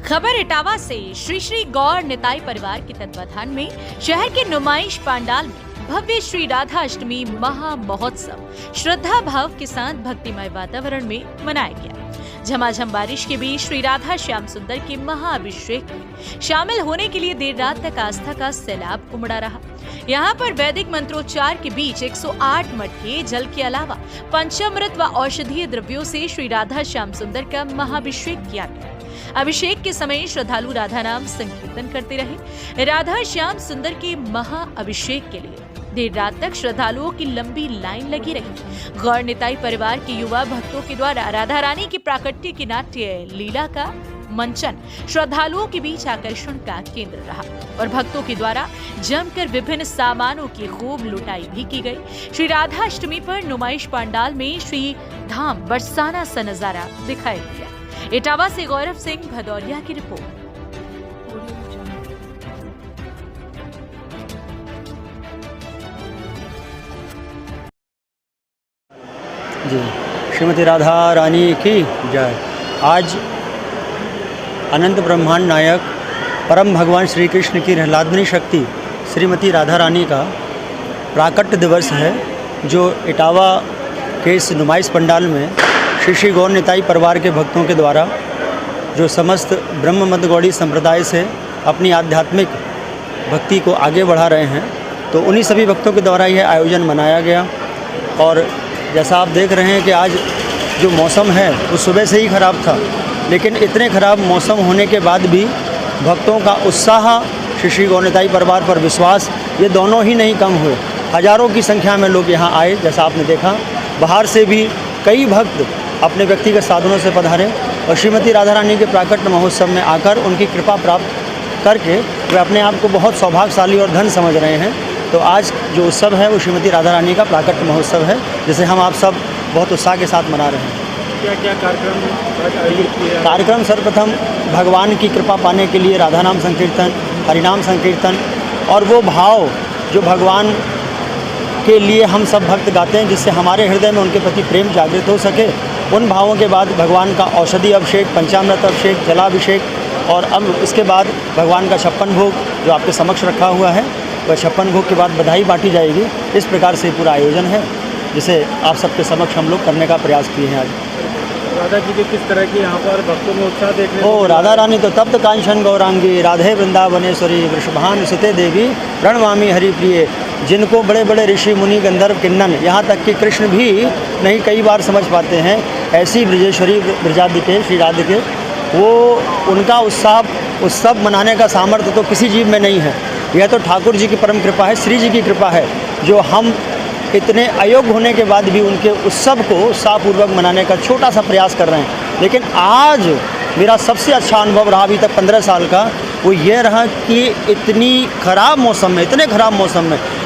खबर इटावा से श्री श्री गौर निताई परिवार के तत्वाधान में शहर के नुमाइश पांडाल में भव्य श्री राधा अष्टमी महा महोत्सव श्रद्धा भाव के साथ भक्तिमय वातावरण में मनाया गया। झमाझम बारिश के बीच श्री राधा श्याम सुंदर के महाअभिषेक में शामिल होने के लिए देर रात तक आस्था का सैलाब उमड़ा रहा। यहाँ पर वैदिक मंत्रोच्चार के बीच 108 मटके जल के अलावा पंचामृत व औषधीय द्रव्यों से श्री राधा श्याम सुंदर का महाअभिषेक किया गया। अभिषेक के समय श्रद्धालु राधा नाम संकीर्तन करते रहे। राधा श्याम सुंदर के महाअभिषेक के लिए देर रात तक श्रद्धालुओं की लंबी लाइन लगी रही। गौर निताई परिवार के युवा भक्तों के द्वारा राधा रानी की प्राकट्य की नाट्य लीला का मंचन श्रद्धालुओं के बीच आकर्षण का केंद्र रहा और भक्तों के द्वारा जमकर विभिन्न सामानों की खूब लुटाई भी की गई। श्री राधा अष्टमी पर नुमाइश पांडाल में श्री धाम बरसाना सा नजारा दिखाई दिया। इटावा से गौरव सिंह भदौरिया की रिपोर्ट। जी, श्रीमती राधा रानी की जय। आज अनंत ब्रह्मांड नायक परम भगवान श्री कृष्ण की रहलादनी शक्ति श्रीमती राधा रानी का प्राकट्य दिवस है, जो इटावा के इस नुमाइश पंडाल में श्री श्री गौर निताई परिवार के भक्तों के द्वारा जो समस्त ब्रह्म मत गौड़ी संप्रदाय से अपनी आध्यात्मिक भक्ति को आगे बढ़ा रहे हैं, तो उन्हीं सभी भक्तों के द्वारा यह आयोजन मनाया गया। और जैसा आप देख रहे हैं कि आज जो मौसम है वो सुबह से ही ख़राब था, लेकिन इतने ख़राब मौसम होने के बाद भी भक्तों का उत्साह, श्री श्री गौर निताई परिवार पर विश्वास, ये दोनों ही नहीं कम हुए। हज़ारों की संख्या में लोग यहाँ आए। जैसा आपने देखा, बाहर से भी कई भक्त अपने व्यक्तिगत साधनों से पधारे और श्रीमती राधा रानी के प्राकट्य महोत्सव में आकर उनकी कृपा प्राप्त करके वे अपने आप को बहुत सौभाग्यशाली और धन समझ रहे हैं। तो आज जो उत्सव है वो श्रीमती राधा रानी का प्राकट्य महोत्सव है, जिसे हम आप सब बहुत उत्साह के साथ मना रहे हैं। क्या कार्यक्रम सर्वप्रथम भगवान की कृपा पाने के लिए राधा नाम संकीर्तन, हरिनाम संकीर्तन और वो भाव जो भगवान के लिए हम सब भक्त गाते हैं, जिससे हमारे हृदय में उनके प्रति प्रेम जागृत हो सके, उन भावों के बाद भगवान का औषधि अभिषेक, पंचामृत अभिषेक, जलाभिषेक और अब इसके बाद भगवान का 56 भोग जो आपके समक्ष रखा हुआ है, वह 56 भोग के बाद बधाई बांटी जाएगी। इस प्रकार से पूरा आयोजन है, जिसे आप सबके समक्ष हम लोग करने का प्रयास किए हैं। आज राधा जी के किस तरह की यहाँ पर भक्तों में उत्साह देखने को मिला? राधा रानी तो तप्त कांचन गौरांगी, राधे वृंदावनेश्वरी, वृषभान सुते देवी, प्रणमामि हरि प्रिय, जिनको बड़े बड़े ऋषि मुनि गंधर्व किन्नन, यहाँ तक कि कृष्ण भी नहीं कई बार समझ पाते हैं, ऐसी ब्रजेश्वरी ब्रजादिके श्री राधिके, वो उनका उत्सव मनाने का सामर्थ्य तो किसी जीव में नहीं है। यह तो ठाकुर जी की परम कृपा है, श्री जी की कृपा है, जो हम इतने अयोग्य होने के बाद भी उनके उत्सव को उत्साहपूर्वक मनाने का छोटा सा प्रयास कर रहे हैं। लेकिन आज मेरा सबसे अच्छा अनुभव रहा अभी तक 15 साल का, वो ये रहा कि इतने ख़राब मौसम में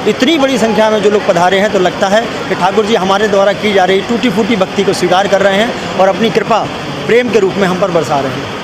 इतनी बड़ी संख्या में जो लोग पधारे हैं, तो लगता है कि ठाकुर जी हमारे द्वारा की जा रही टूटी फूटी भक्ति को स्वीकार कर रहे हैं और अपनी कृपा प्रेम के रूप में हम पर बरसा रहे हैं।